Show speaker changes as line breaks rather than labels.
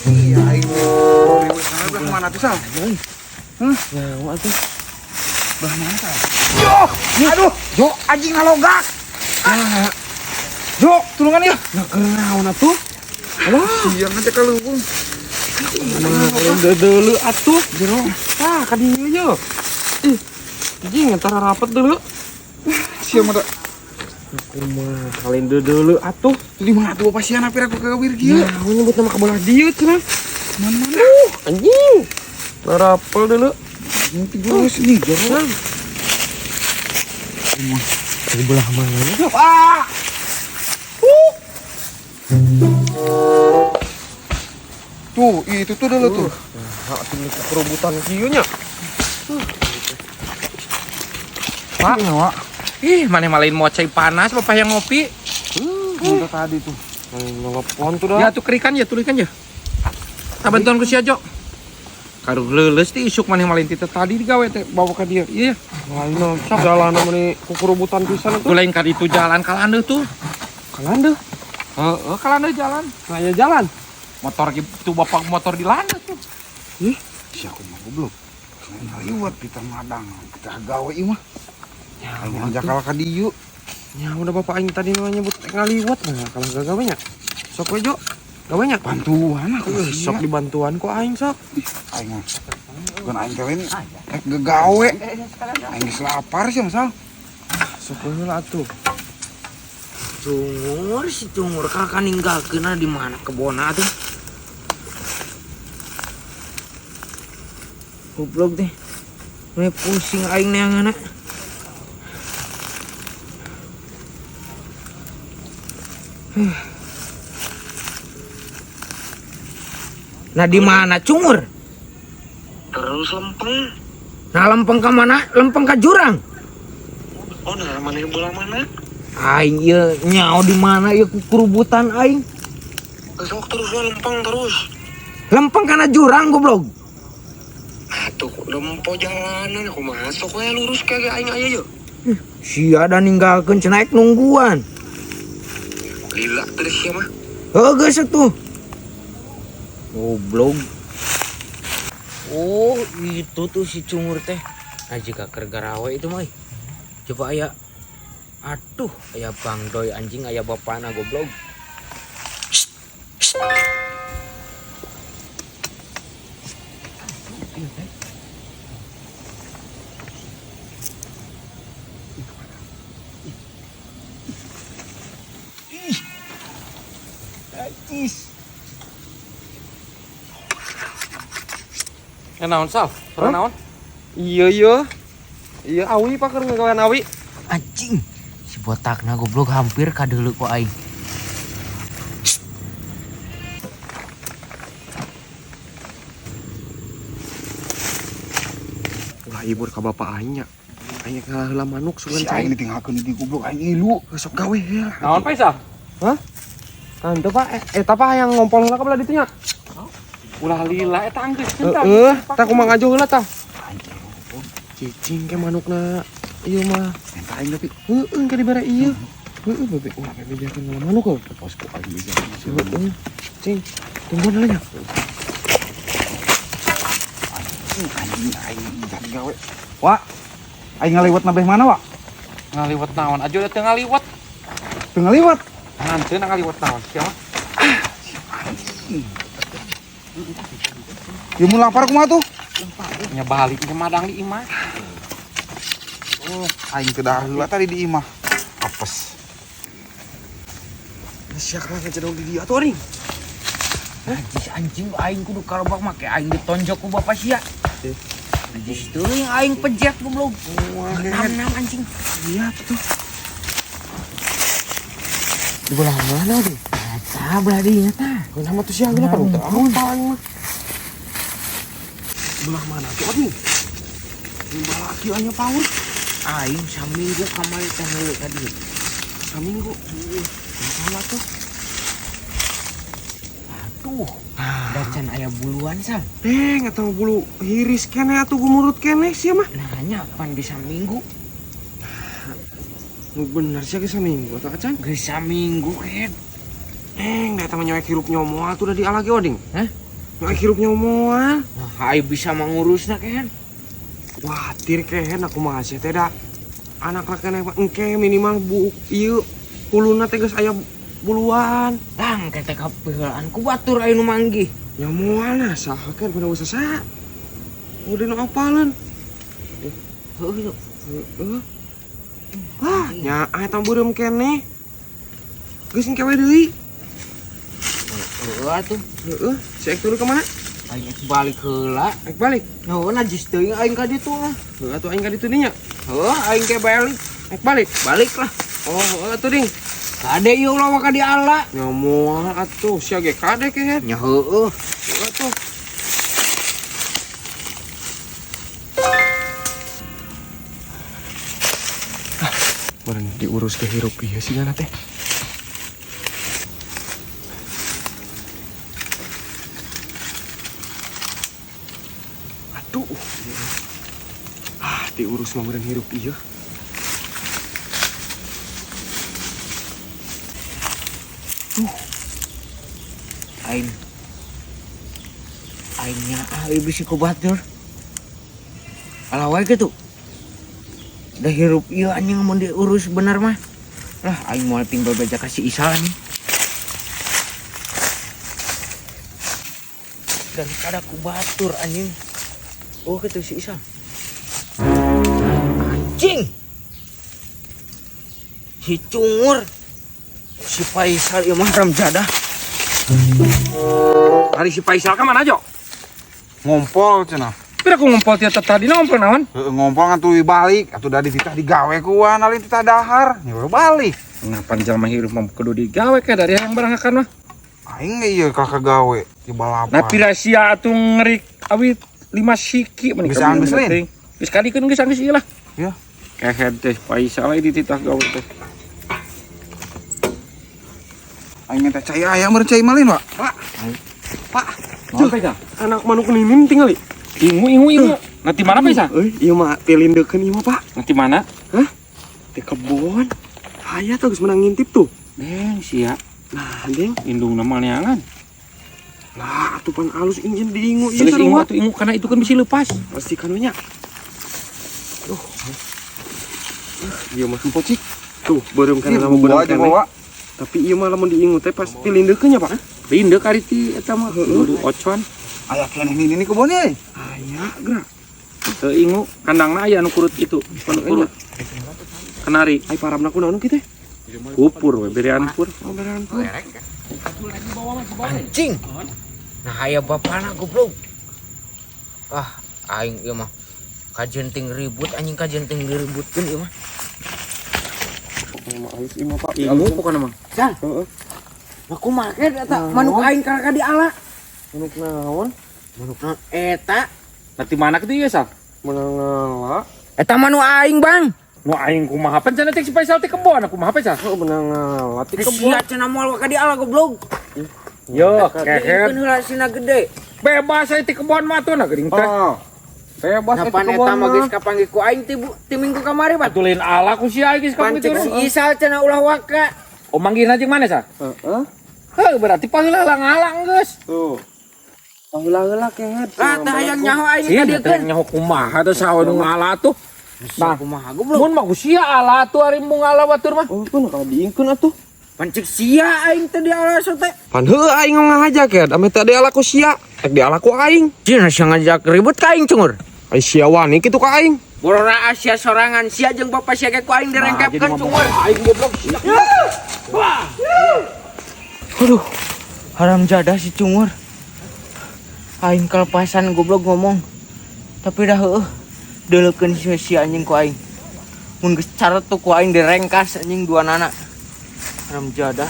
Iya, ayo. Sana belah mana tuh, Sal?
Nyawa tuh.
Belah mana, Sal? Yo! Aduh! Yo, anjing ngalogak! Yo, tulungan ya!
Nah, kenaon atuh?
Alah, siang aja kalungkung.
Nah, dulu atuh, jero. Ah, ka dieu ye. Ih, anjing antara rapet dulu.
Siang ada.
Kumaha kalian dulu atuh.
Di mana tuh Bapak siang hampir aku kagak kieu.
Nah, aku nyebut nama kabolah dieu cenah.
Mana-mana.
Anjing. Rapel dulu.
Nanti gue sini, jero.
Di belah mana nih?
Ah! Tuh, itu tuh dulu tuh.
Nah, atuh kerubutan kieu nya.
Pak, Wak.
Ih, mana malain mocai panas bapak yang ngopi.
Itu tadi tuh.
Nelpon tuh dah.
Ya tuh kerikan ya, tulikan ya. Tak bantuan ku si Ajo. Karu leuleus ti isuk mana malain tita tadi digawe teh bawa ka dia. Iya.
Lain sok jalan meni kukurubutan pisan
Ku
atuh.
lain kali itu jalan kalandeuh tuh.
Kalandeuh.
Heeh, kalandeuh jalan.
Ngaya jalan.
Motor gitu bapak motor di landeuh tuh.
Si aku mah goblok. Liwat kita madang, kita gawe ieu mah.
Ya,
Aing ngajak ka dieu.
ya udah bapak aing tadi nyebut ngaliwat nah kalau gawe nya. Sok we Jo. Gawe nya.
Bantuan aku
Sok dibantuan kok aing sok.
aing mah. Bukan aing kawin. Gegawe. Aing geus lapar sih, Masal.
Sok we lah atuh.
Si Cungur kakak ninggalkeun di mana kebona tuh. Goblok deh. Ini pusing aing neanganna. Nah di mana Cungur?
Terus lempeng.
Nah lempeng ke mana? Lempeng ke jurang.
Oh, nah mana bola mana?
Aing ieu nyao di mana ieu kurubutan aing.
Sok terus we lempeng terus.
Lempeng kana jurang goblok.
Atuh lempo jalanan aku masuk we lurus kagak aing aya yeuh.
Sia da ninggalkeun cenah aek nungguan.
Lila terus ya mah.
Geus atuh. Goblok. Oh, itu tuh si Cungur teh. Nah, jika kergarawe itu mah. Coba aya. Aduh, aya Bang Doy anjing aya bapana goblok.
Naon Sal? Pernah naon? Iya. Iya awi pak keur ngagawean awi.
Anjing. Si botakna goblok hampir kadeuleu ku aing.
Ulah ibur ka bapak aing nya. Aing ngaheula manuk sugan
Si
cai.
aing ditinggalkeun di goblok aing ilu.
Sok gawe ya.
Naon Pak Isa?
Hah? Kan teu pak eta pak hayang ngompol heula ka belah ditu nya.
Ulah lila eta anggeus
Heeh, tah kumaha ngajo heula tah. Cicing ke manukna ieu mah.
Minta aing tapi
Heeh, ke dibere ieu. Heeh, bebek ulah bebejakeun ngalah manuk kok.
pos ku aing bisa.
Heeh. Cing, tunggu heula nya.
Aing jadi gawe. Wak. Aing ngaliwat nabeh mana, Wak?
Ngaliwat naon? Ajo teu ngaliwat.
Teu ngaliwat.
Hanteu ngaliwat naon? Siapa?
Ieu mun lapar kumaha tuh?
Nya balik ke madang di imah.
Oh, aing teu dahar heula tadi di imah. Apes.
Siak mah ngejadong di dia atuh ring.
Anjing aing kudu karobak make aing ditonjok ku bapak sia. Di situ yang aing pejat goblok. Enam anjing.
Iya tuh. Di belah mana tuh?
Eta belah dinya tah.
Nama tuh siang gila perlu tahu paling mah. Belah mana tuh aduh? Timbal laki anya paur.
Aing saminggu kamari teh heula ka dieu.
Saminggu. Masalah tuh.
Aduh. Dacan aya buluan Sam.
Atau bulu hiris kene atuh gumurut kene sih mah.
Nanya pan bisa minggu.
Nu bener sih geus saminggu atuh acan.
Geus saminggu red.
Da eta mah nyoek hirup nyomoal tuh da di alage oding.
Hah?
Nggak hirupnya moal.
Nah, aing bisa mengurusna kan.
Khawatir kehen aku masih teh da. Anak rakan engke minimal bu ieu kuluna teh geus aya buluan.
Lang kete kapehelaan ku batur aing nu manggih.
Ya moal nah saha kan pada usaha sa. Udah nu apaleun.
Heuh.
Heeh. Wah, nya eta beureum keneh. Geus engke we deui.
Heuh atuh.
Heeh, si Ek turun ke mana?
Aing balik heula.
Ek balik.
Nuhun najis teuing aing ka ditu mah.
Heeh, atuh aing ka ditu dinya.
Heuh aing ke balik.
Ek balik.
Balik lah.
Oh, heeh atuh ding.
Kade ieu ulah ka di ala.
Ya moal atuh, sia ge kade ke.
Nya heueuh.
Heeh atuh. Meureun diurus ke hirup ieu sigana teh. Aduh. Diurus mah meureun hirup ieu.
Aing. Aingnya bisi ku batur. Alah wae gitu. Dah hirup ieu anjing mun diurus bener mah. Lah aing moal tinggal baca kasih Isal nih. Dan kada ku batur anjing. Oh kitu si Isal. Anjing. Si Cungur. Si Faisal ieu mah ramjadah.
Hari si Faisal ka mana Jo?
Ngompol cenah.
Pira ku ngompol tiap tadi ngompol naon?
Heeh, ngompol kan tuh balik, atuh dari titah digawe kuan alin titah dahar, nyawa balik.
Kenapa jalma hirup mah kudu digawe ke dari yang berangkat mah?
Aing ieu kakak gawe di balapan.
Nah pira sia atuh ngerik awit 5 siki meni
Bisa anggeusleun.
Geus kadikeun geus anggeus ieu lah.
Ya.
Kehed teh Faisal di titah gawe teh.
Aing minta cai ayam meureun cai malin, Pak.
Pak. Pak. Anak manuk ninin tinggali. Ingu. Nanti mana Faisal? Iya mah pilindekeun ieu mah, Pak. Nanti mana? Hah? Di kebon. Aya tuh geus menang ngintip tuh.
Deng sia.
Nah, deng.
Indung nama neangan.
Lah, atuh pan alus ingin diingu ieu
Terus ingu
sarua.
atuh ingu karena itu kan bisa lepas.
Pasti kanunya. Tuh. Ieu mah empocik. Tuh, beureum kana nama beureum
aja
kana.
bawa.
Tapi ieu mah lamun diingu teh pas pilindekeun nya, Pak.
Linde kari ti eta mah kudu ocuan.
Aya keneh ini kebon euy.
Aya, gerak.
Teu ingu kandangna aya anu kurut itu. Anu kurut. Kenari.
Ai paramna kunaon kitu teh?
Kupur we berean pur.
Oh, beneran tuh.
Anjing. Nah aya bapana goblok. Ah, aing ieu mah kajenting ribut anjing kajenting diributkeun ieu mah.
Mah alus ieu mah, Pak.
Ingu pokona mah. Sal.
Heeh.
Nah kumaha eta manuk aing ka di ala.
Manuk naon?
Manuk naon eta?
Nanti mana kitu ieu, Sal? Menang ngala.
Eta manuk aing, Bang.
Nu aing kumaha pan cenah cek si Faisal teh kebon aku kumaha Faisal? Oh, menang ngala ti kebon.
Sia cenah moal ka di ala goblok.
Yo,
Kehet
kehet.
heula sina gede.
Bebas aya ti kebon mah tuh na geuning teh.
Oh. Bebas
Nah pan eta mah geus kapanggih ku aing ti minggu kamari, Pak.
Atulin ala ku sia geus
Pan
kamu
cek si Isal cenah ulah waka.
Oh, manggihna jeung mana, Sal?
Heeh.
Heuh, berarti paheula ngalang geus.
Tuh.
Paheula kehet.
Ah tah hayang nyaho aing
Sih,
ka dieu
teh nyaho kumaha teh saha nu ngala tuh.
Nah, kumaha goblok.
Mun mah ku sia ala tuh ari mun ngala batur mah. Oh, pun ka diingkeun atuh.
Pancik sia aing teh di ala sote.
Pan heuh aing ngajak ya, ame teh di ala ku sia. Tek di ala ku aing.
Cenah sia ngajak ribut ka aing Cungur.
Ai sia wani kitu ka aing.
Borora Asia sorangan sia jeung bapak sia ge ku aing direngkepkeun Cungur.
Aing goblok sia.
Aduh. Haram jadah si Cungur. Aing kelepasan goblok ngomong. Tapi dah heueuh. Deuleukeun sia anjing ku aing. Mun geus caret tuh ku aing direngkas anjing dua nana. Haram jadah.